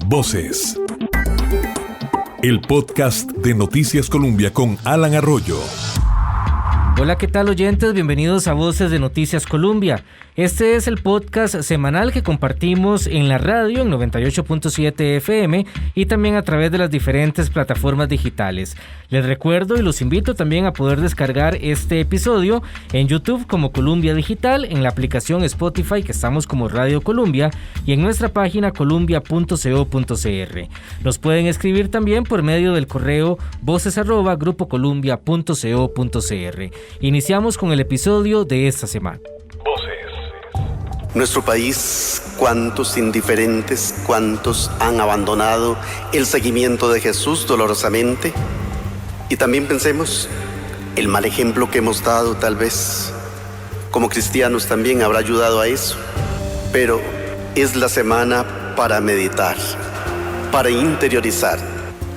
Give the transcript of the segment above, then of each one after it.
Voces. El podcast de Noticias Colombia con Alan Arroyo. Hola, ¿qué tal oyentes? Bienvenidos a Voces de Noticias Colombia. Este es el podcast semanal que compartimos en la radio en 98.7 FM y también a través de las diferentes plataformas digitales. Les recuerdo y los invito también a poder descargar este episodio en YouTube como Columbia Digital, en la aplicación Spotify que estamos como Radio Columbia y en nuestra página columbia.co.cr. Nos pueden escribir también por medio del correo voces@grupocolumbia.co.cr. Iniciamos con el episodio de esta semana. Nuestro país, cuántos indiferentes, cuántos han abandonado el seguimiento de Jesús dolorosamente. Y también pensemos, el mal ejemplo que hemos dado tal vez como cristianos también habrá ayudado a eso. Pero es la semana para meditar, para interiorizar,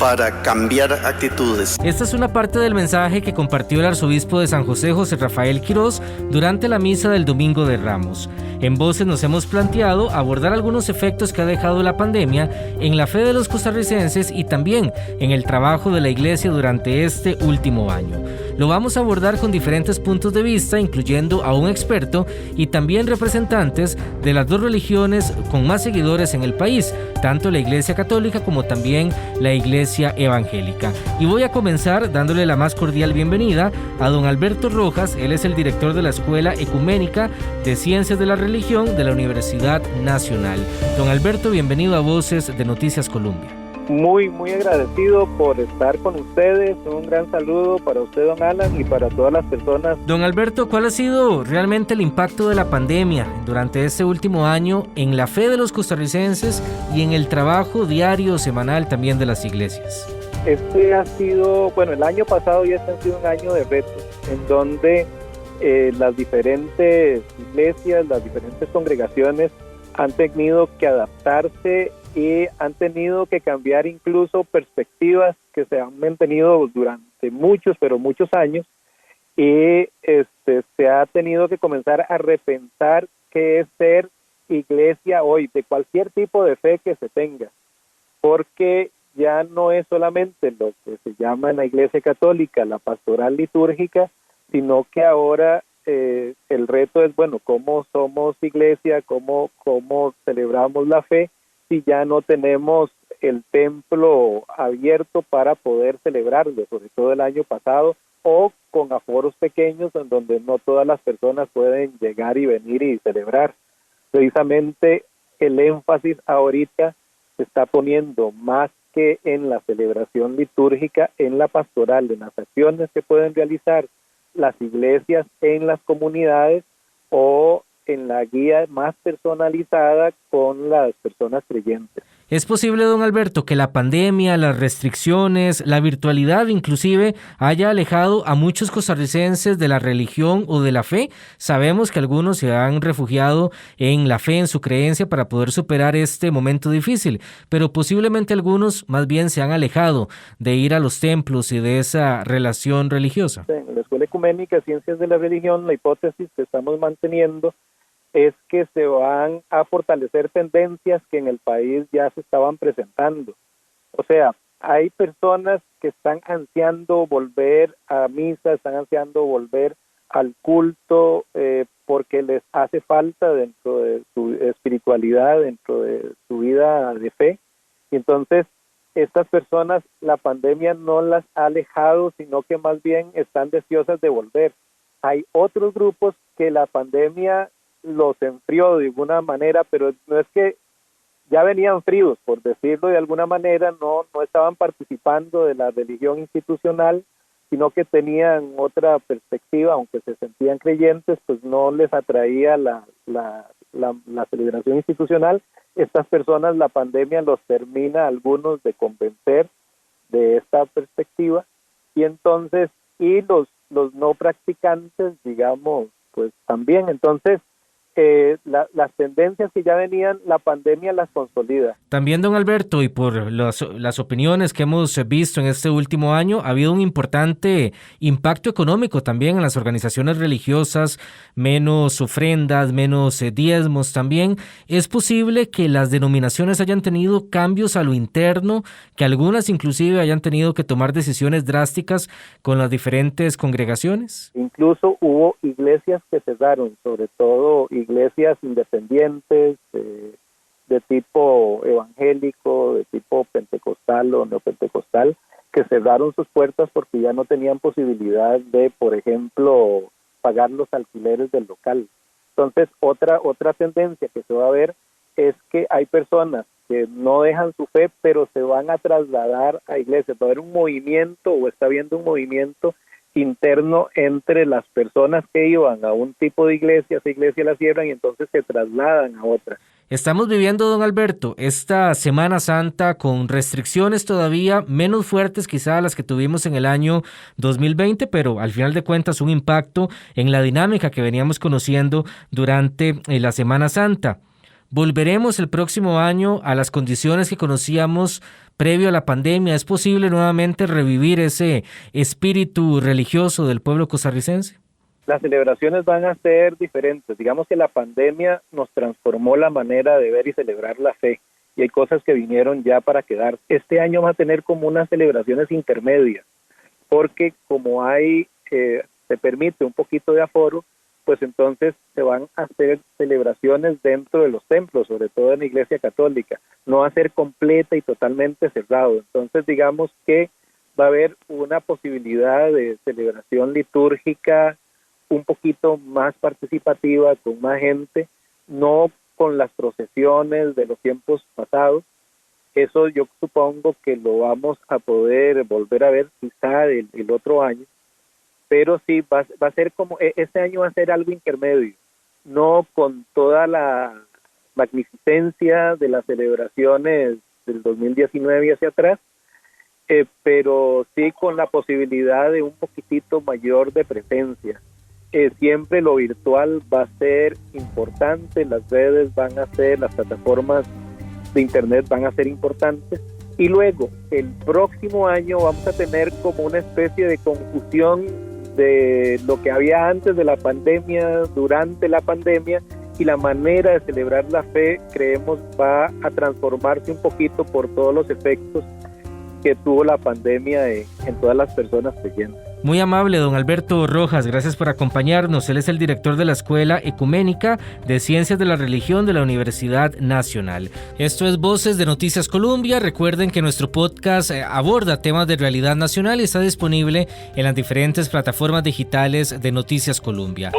para cambiar actitudes. Esta es una parte del mensaje que compartió el arzobispo de San José, José Rafael Quirós, durante la misa del Domingo de Ramos. En Voces nos hemos planteado abordar algunos efectos que ha dejado la pandemia en la fe de los costarricenses y también en el trabajo de la Iglesia durante este último año. Lo vamos a abordar con diferentes puntos de vista, incluyendo a un experto y también representantes de las dos religiones con más seguidores en el país, tanto la Iglesia Católica como también la Iglesia Evangélica. Y voy a comenzar dándole la más cordial bienvenida a don Alberto Rojas. Él es el director de la Escuela Ecuménica de Ciencias de la Religión de la Universidad Nacional. Don Alberto, bienvenido a Voces de Noticias Colombia. Muy agradecido por estar con ustedes. Un gran saludo para usted, don Alan, y para todas las personas. Don Alberto, ¿cuál ha sido realmente el impacto de la pandemia durante este último año en la fe de los costarricenses y en el trabajo diario o semanal también de las iglesias? Este ha sido, el año pasado y este ha sido un año de retos, en donde las diferentes iglesias, las diferentes congregaciones han tenido que adaptarse y han tenido que cambiar incluso perspectivas que se han mantenido durante muchos años, y se ha tenido que comenzar a repensar qué es ser iglesia hoy, de cualquier tipo de fe que se tenga, porque ya no es solamente lo que se llama en la Iglesia Católica la pastoral litúrgica, sino que ahora el reto es, ¿cómo somos iglesia? ¿Cómo celebramos la fe si ya no tenemos el templo abierto para poder celebrarlo, sobre todo el año pasado, o con aforos pequeños en donde no todas las personas pueden llegar y venir y celebrar? Precisamente el énfasis ahorita se está poniendo más que en la celebración litúrgica, en la pastoral, en las acciones que pueden realizar las iglesias en las comunidades o en la guía más personalizada con las personas creyentes. ¿Es posible, don Alberto, que la pandemia, las restricciones, la virtualidad inclusive haya alejado a muchos costarricenses de la religión o de la fe? Sabemos que algunos se han refugiado en la fe, en su creencia para poder superar este momento difícil, pero posiblemente algunos más bien se han alejado de ir a los templos y de esa relación religiosa. En la Escuela Ecuménica Ciencias de la Religión, la hipótesis que estamos manteniendo es que se van a fortalecer tendencias que en el país ya se estaban presentando. O sea, hay personas que están ansiando volver a misa, están ansiando volver al culto, porque les hace falta dentro de su espiritualidad, dentro de su vida de fe. Y entonces, estas personas, la pandemia no las ha alejado, sino que más bien están deseosas de volver. Hay otros grupos que la pandemia los enfrió de alguna manera, pero no es que ya venían fríos, por decirlo de alguna manera, no estaban participando de la religión institucional, sino que tenían otra perspectiva, aunque se sentían creyentes, pues no les atraía la celebración institucional. Estas personas, la pandemia los termina algunos de convencer de esta perspectiva, y entonces, y los no practicantes, digamos, pues también. Entonces, las tendencias que ya venían, la pandemia las consolida. También, don Alberto, y por las opiniones que hemos visto en este último año, ha habido un importante impacto económico también en las organizaciones religiosas, menos ofrendas, menos diezmos también. ¿Es posible que las denominaciones hayan tenido cambios a lo interno, que algunas inclusive hayan tenido que tomar decisiones drásticas con las diferentes congregaciones? Incluso hubo iglesias que cerraron, sobre todo iglesias independientes, de tipo evangélico, de tipo pentecostal o neopentecostal, que cerraron sus puertas porque ya no tenían posibilidad de, por ejemplo, pagar los alquileres del local. Entonces, otra tendencia que se va a ver es que hay personas que no dejan su fe, pero se van a trasladar a iglesias. Va a haber un movimiento, o está habiendo un movimiento interno entre las personas que iban a un tipo de iglesia, esa iglesia la cierran y entonces se trasladan a otra. Estamos viviendo, don Alberto, esta Semana Santa con restricciones todavía menos fuertes quizá a las que tuvimos en el año 2020, pero al final de cuentas un impacto en la dinámica que veníamos conociendo durante la Semana Santa. ¿Volveremos el próximo año a las condiciones que conocíamos previo a la pandemia? ¿Es posible nuevamente revivir ese espíritu religioso del pueblo costarricense? Las celebraciones van a ser diferentes. Digamos que la pandemia nos transformó la manera de ver y celebrar la fe, y hay cosas que vinieron ya para quedar. Este año va a tener como unas celebraciones intermedias, porque como se permite un poquito de aforo, pues entonces se van a hacer celebraciones dentro de los templos, sobre todo en la Iglesia Católica. No va a ser completa y totalmente cerrado. Entonces digamos que va a haber una posibilidad de celebración litúrgica un poquito más participativa, con más gente, no con las procesiones de los tiempos pasados. Eso yo supongo que lo vamos a poder volver a ver quizá el otro año, pero sí va a ser como, este año va a ser algo intermedio, no con toda la magnificencia de las celebraciones del 2019 y hacia atrás, pero sí con la posibilidad de un poquitito mayor de presencia. Siempre lo virtual va a ser importante, las redes van a ser, las plataformas de internet van a ser importantes, y luego el próximo año vamos a tener como una especie de confusión de lo que había antes de la pandemia, durante la pandemia, y la manera de celebrar la fe, creemos, va a transformarse un poquito por todos los efectos que tuvo la pandemia en todas las personas creyentes. Muy amable, don Alberto Rojas, gracias por acompañarnos. Él es el director de la Escuela Ecuménica de Ciencias de la Religión de la Universidad Nacional. Esto es Voces de Noticias Colombia. Recuerden que nuestro podcast aborda temas de realidad nacional y está disponible en las diferentes plataformas digitales de Noticias Colombia.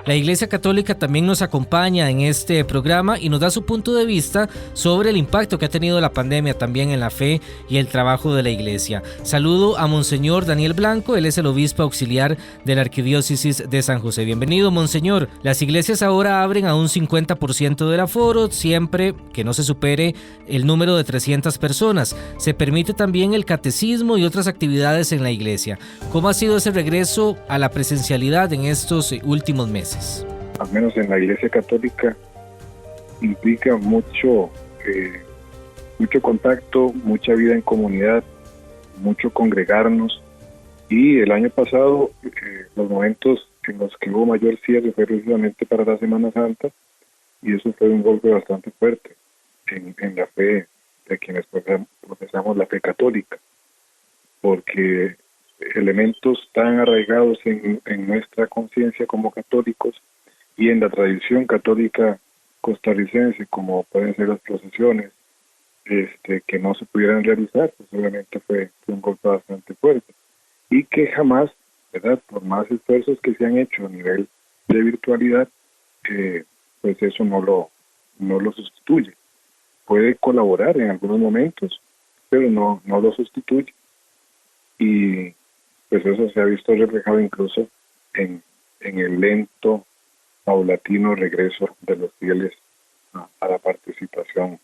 La Iglesia Católica también nos acompaña en este programa y nos da su punto de vista sobre el impacto que ha tenido la pandemia también en la fe y el trabajo de la Iglesia. Saludo a Monseñor Daniel Blanco, él es el obispo auxiliar de la Arquidiócesis de San José. Bienvenido, Monseñor. Las iglesias ahora abren a un 50% del aforo, siempre que no se supere el número de 300 personas. Se permite también el catecismo y otras actividades en la iglesia. ¿Cómo ha sido ese regreso a la presencialidad en estos últimos meses? Al menos en la Iglesia Católica, implica mucho contacto, mucha vida en comunidad, mucho congregarnos, y el año pasado los momentos en los que hubo mayor cierre fue precisamente para la Semana Santa, y eso fue un golpe bastante fuerte en la fe de quienes profesamos la fe católica, porque elementos tan arraigados en nuestra conciencia como católicos y en la tradición católica costarricense, como pueden ser las procesiones, que no se pudieran realizar, pues obviamente fue un golpe bastante fuerte, y que jamás, ¿verdad?, por más esfuerzos que se han hecho a nivel de virtualidad, pues eso no lo sustituye. Puede colaborar en algunos momentos, pero no lo sustituye, y pues eso se ha visto reflejado incluso en el lento, paulatino regreso de los fieles a la participación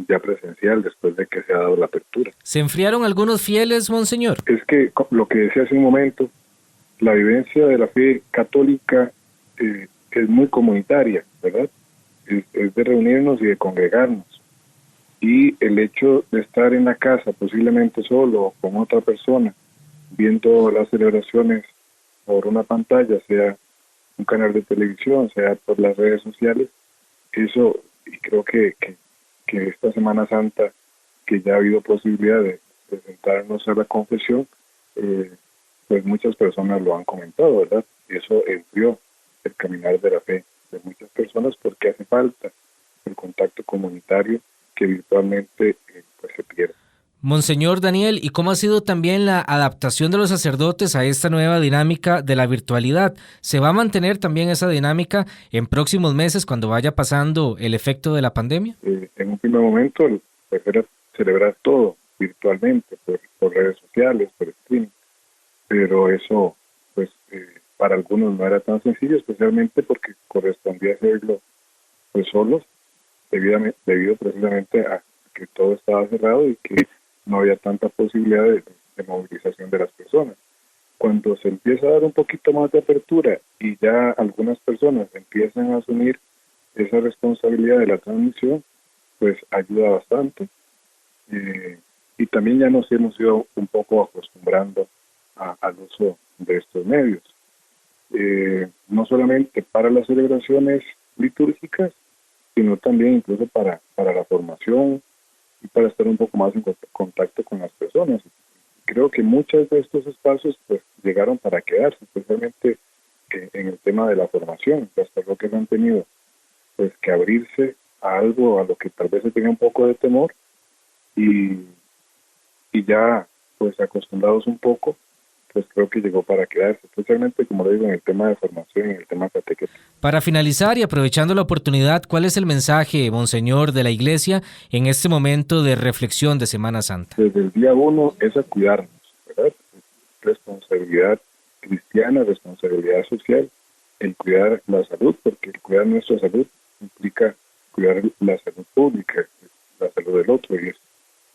ya presencial después de que se ha dado la apertura. ¿Se enfriaron algunos fieles, Monseñor? Es que lo que decía hace un momento, la vivencia de la fe católica es muy comunitaria, ¿verdad? Es de reunirnos y de congregarnos. Y el hecho de estar en la casa, posiblemente solo o con otra persona, viendo las celebraciones por una pantalla, sea un canal de televisión, sea por las redes sociales, eso, y creo que esta Semana Santa, que ya ha habido posibilidad de sentarnos a la confesión, pues muchas personas lo han comentado, ¿verdad? Y eso enfrió el caminar de la fe de muchas personas porque hace falta el contacto comunitario que virtualmente pues se pierde. Monseñor Daniel, ¿y cómo ha sido también la adaptación de los sacerdotes a esta nueva dinámica de la virtualidad? ¿Se va a mantener también esa dinámica en próximos meses cuando vaya pasando el efecto de la pandemia? En un primer momento, prefiero celebrar todo virtualmente, por redes sociales, por streaming, pero eso, pues, para algunos no era tan sencillo, especialmente porque correspondía hacerlo pues solos, debido precisamente a que todo estaba cerrado y que no había tanta posibilidad de movilización de las personas. Cuando se empieza a dar un poquito más de apertura y ya algunas personas empiezan a asumir esa responsabilidad de la transmisión, pues ayuda bastante. Y también ya nos hemos ido un poco acostumbrando al uso de estos medios. No solamente para las celebraciones litúrgicas, sino también incluso para la formación y para estar un poco más en contacto con las personas. Creo que muchos de estos espacios pues llegaron para quedarse, especialmente en el tema de la formación. Las parroquias han tenido pues que abrirse a algo a lo que tal vez se tenga un poco de temor y ya pues acostumbrados un poco, pues creo que llegó para quedarse, especialmente, como lo digo, en el tema de formación y en el tema catequético. Para finalizar y aprovechando la oportunidad, ¿cuál es el mensaje, Monseñor, de la Iglesia en este momento de reflexión de Semana Santa? Desde el día 1 es a cuidarnos, ¿verdad? Responsabilidad cristiana, responsabilidad social, el cuidar la salud, porque el cuidar nuestra salud implica cuidar la salud pública, la salud del otro, y es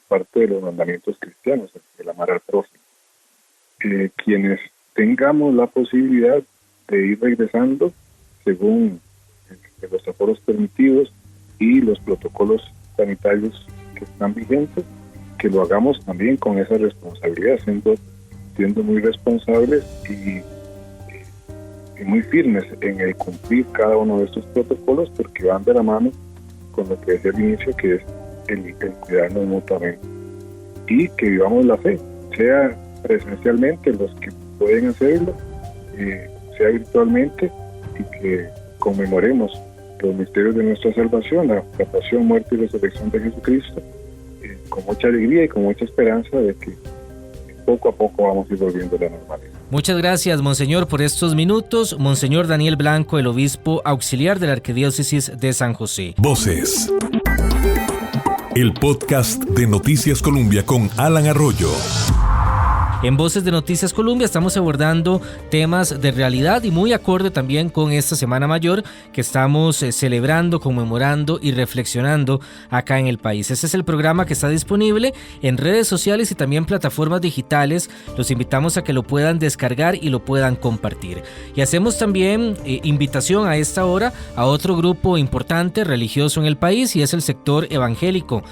parte de los mandamientos cristianos, el amar al prójimo. Quienes tengamos la posibilidad de ir regresando según los aforos permitidos y los protocolos sanitarios que están vigentes, que lo hagamos también con esa responsabilidad, siendo muy responsables y muy firmes en el cumplir cada uno de estos protocolos, porque van de la mano con lo que decía al inicio, que es el cuidarnos mutuamente, y que vivamos la fe, sea presencialmente los que pueden hacerlo, sea virtualmente, y que conmemoremos los misterios de nuestra salvación, la pasión, muerte y resurrección de Jesucristo, con mucha alegría y con mucha esperanza de que poco a poco vamos a ir volviendo a la normalidad. Muchas gracias, Monseñor, por estos minutos. Monseñor Daniel Blanco, el obispo auxiliar de la Arquidiócesis de San José. Voces. El podcast de Noticias Colombia con Alan Arroyo. En Voces de Noticias Colombia estamos abordando temas de realidad y muy acorde también con esta Semana Mayor que estamos celebrando, conmemorando y reflexionando acá en el país. Este es el programa que está disponible en redes sociales y también plataformas digitales. Los invitamos a que lo puedan descargar y lo puedan compartir. Y hacemos también invitación a esta hora a otro grupo importante religioso en el país, y es el sector evangélico,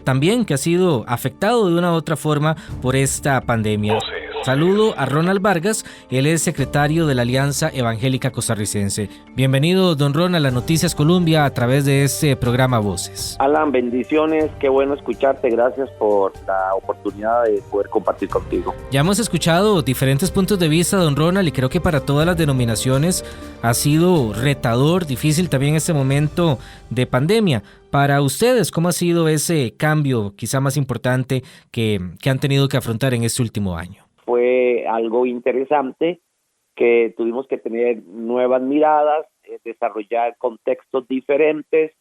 también que ha sido afectado de una u otra forma por esta pandemia. Saludo a Ronald Vargas, él es secretario de la Alianza Evangélica Costarricense. Bienvenido, don Ronald, a Noticias Colombia a través de este programa Voces. Alan, bendiciones, qué bueno escucharte, gracias por la oportunidad de poder compartir contigo. Ya hemos escuchado diferentes puntos de vista, don Ronald, y creo que para todas las denominaciones ha sido retador, difícil también este momento de pandemia. Para ustedes, ¿cómo ha sido ese cambio quizá más importante que han tenido que afrontar en este último año? Fue algo interesante, que tuvimos que tener nuevas miradas, desarrollar contextos diferentes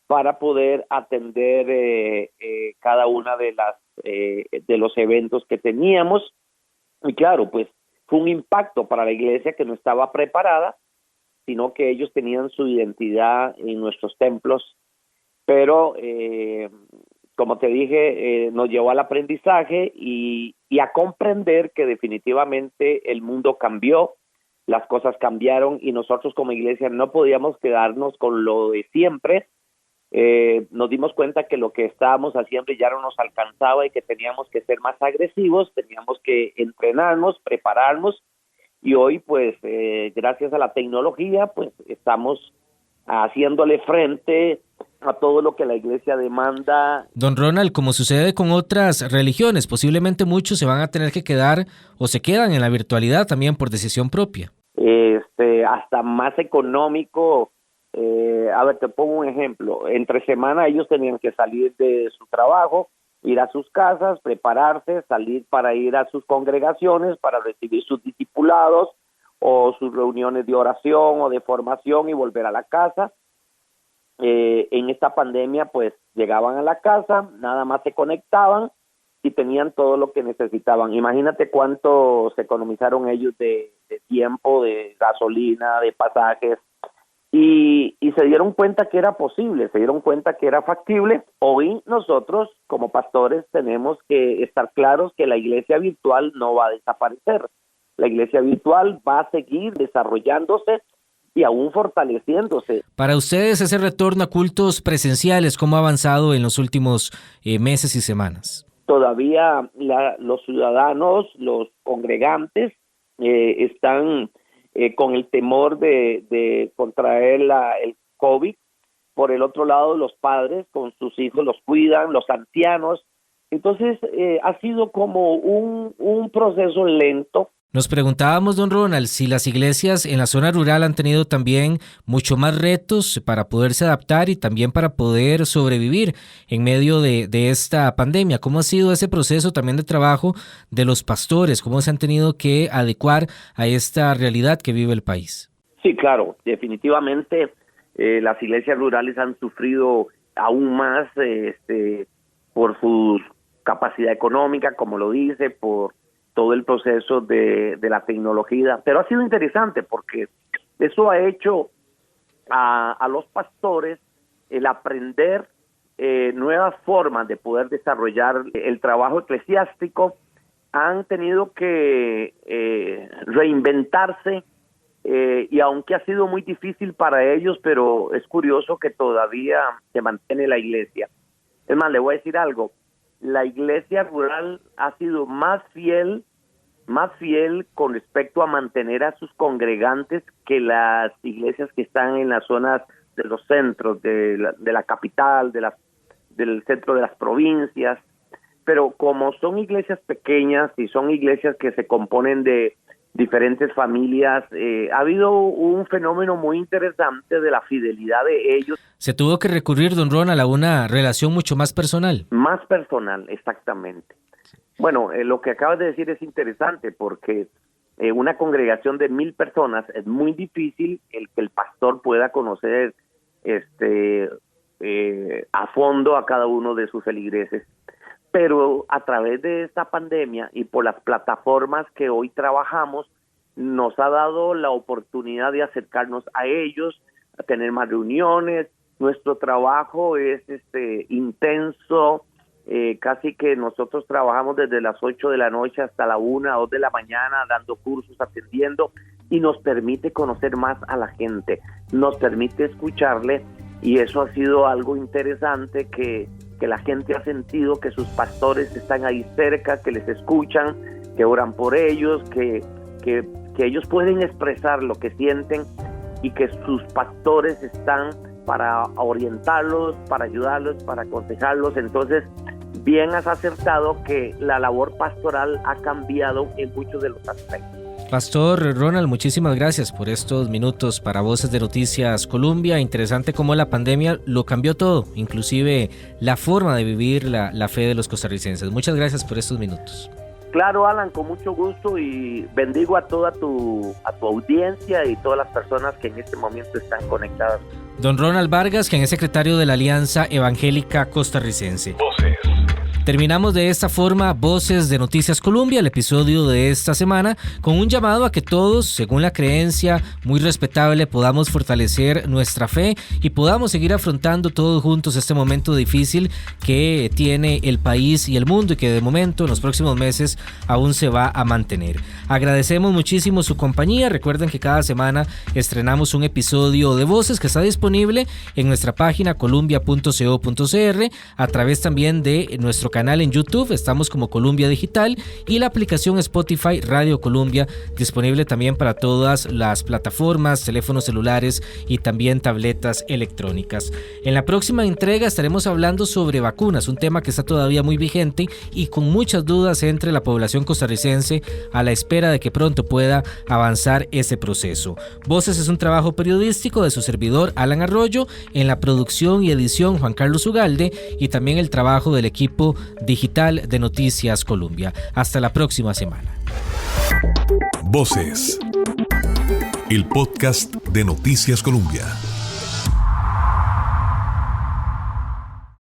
para poder atender cada una de los eventos que teníamos. Y claro, pues fue un impacto para la iglesia que no estaba preparada, sino que ellos tenían su identidad en nuestros templos, pero como te dije, nos llevó al aprendizaje y a comprender que definitivamente el mundo cambió, las cosas cambiaron y nosotros como iglesia no podíamos quedarnos con lo de siempre. Nos dimos cuenta que lo que estábamos haciendo ya no nos alcanzaba y que teníamos que ser más agresivos, teníamos que entrenarnos, prepararnos, y hoy pues gracias a la tecnología pues estamos haciéndole frente a todo lo que la iglesia demanda. Don Ronald, como sucede con otras religiones, posiblemente muchos se van a tener que quedar o se quedan en la virtualidad también por decisión propia. Hasta más económico. A ver, te pongo un ejemplo. Entre semana ellos tenían que salir de su trabajo, ir a sus casas, prepararse, salir para ir a sus congregaciones, para recibir sus discipulados o sus reuniones de oración o de formación y volver a la casa. En esta pandemia, pues, llegaban a la casa, nada más se conectaban y tenían todo lo que necesitaban. Imagínate cuánto se economizaron ellos de tiempo, de gasolina, de pasajes, y se dieron cuenta que era posible, se dieron cuenta que era factible. Hoy nosotros, como pastores, tenemos que estar claros que la iglesia virtual no va a desaparecer. La iglesia virtual va a seguir desarrollándose y aún fortaleciéndose. Para ustedes, ese retorno a cultos presenciales, ¿cómo ha avanzado en los últimos meses y semanas? Todavía los ciudadanos, los congregantes, están con el temor de contraer el COVID. Por el otro lado, los padres con sus hijos los cuidan, los ancianos. Entonces, ha sido como un proceso lento. Nos preguntábamos, don Ronald, si las iglesias en la zona rural han tenido también mucho más retos para poderse adaptar y también para poder sobrevivir en medio de esta pandemia. ¿Cómo ha sido ese proceso también de trabajo de los pastores? ¿Cómo se han tenido que adecuar a esta realidad que vive el país? Sí, claro, definitivamente las iglesias rurales han sufrido aún más por su capacidad económica, como lo dice, por todo el proceso de la tecnología, pero ha sido interesante porque eso ha hecho a los pastores el aprender nuevas formas de poder desarrollar el trabajo eclesiástico. Han tenido que reinventarse y aunque ha sido muy difícil para ellos, pero es curioso que todavía se mantiene la iglesia. Es más, le voy a decir algo. La iglesia rural ha sido más fiel con respecto a mantener a sus congregantes que las iglesias que están en las zonas de los centros, de la capital, del centro de las provincias. Pero como son iglesias pequeñas y son iglesias que se componen de diferentes familias, ha habido un fenómeno muy interesante de la fidelidad de ellos. Se tuvo que recurrir, don Ronald, a una relación mucho más personal. Más personal, exactamente. Bueno, lo que acabas de decir es interesante porque una congregación de 1,000 personas es muy difícil el que el pastor pueda conocer a fondo a cada uno de sus feligreses. Pero a través de esta pandemia y por las plataformas que hoy trabajamos, nos ha dado la oportunidad de acercarnos a ellos, a tener más reuniones. Nuestro trabajo es intenso, casi que nosotros trabajamos desde las 8 de la noche hasta la 1, 2 de la mañana, dando cursos, atendiendo, y nos permite conocer más a la gente, nos permite escucharle, y eso ha sido algo interesante que la gente ha sentido que sus pastores están ahí cerca, que les escuchan, que oran por ellos, que ellos pueden expresar lo que sienten y que sus pastores están para orientarlos, para ayudarlos, para aconsejarlos. Entonces, bien has acertado que la labor pastoral ha cambiado en muchos de los aspectos. Pastor Ronald, muchísimas gracias por estos minutos para Voces de Noticias Colombia. Interesante cómo la pandemia lo cambió todo, inclusive la forma de vivir la fe de los costarricenses. Muchas gracias por estos minutos. Claro, Alan, con mucho gusto, y bendigo a toda tu audiencia y todas las personas que en este momento están conectadas. Don Ronald Vargas, quien es secretario de la Alianza Evangélica Costarricense. Voces Terminamos de esta forma Voces de Noticias Colombia, el episodio de esta semana, con un llamado a que todos, según la creencia muy respetable, podamos fortalecer nuestra fe y podamos seguir afrontando todos juntos este momento difícil que tiene el país y el mundo y que de momento en los próximos meses aún se va a mantener. Agradecemos muchísimo su compañía. Recuerden que cada semana estrenamos un episodio de Voces que está disponible en nuestra página columbia.co.cr, a través también de nuestro canal en YouTube, estamos como Columbia Digital, y la aplicación Spotify Radio Columbia, disponible también para todas las plataformas, teléfonos celulares y también tabletas electrónicas. En la próxima entrega estaremos hablando sobre vacunas, un tema que está todavía muy vigente y con muchas dudas entre la población costarricense, a la espera de que pronto pueda avanzar ese proceso. Voces es un trabajo periodístico de su servidor Alan Arroyo, en la producción y edición Juan Carlos Ugalde, y también el trabajo del equipo digital de Noticias Colombia. Hasta la próxima semana. Voces, el podcast de Noticias Colombia.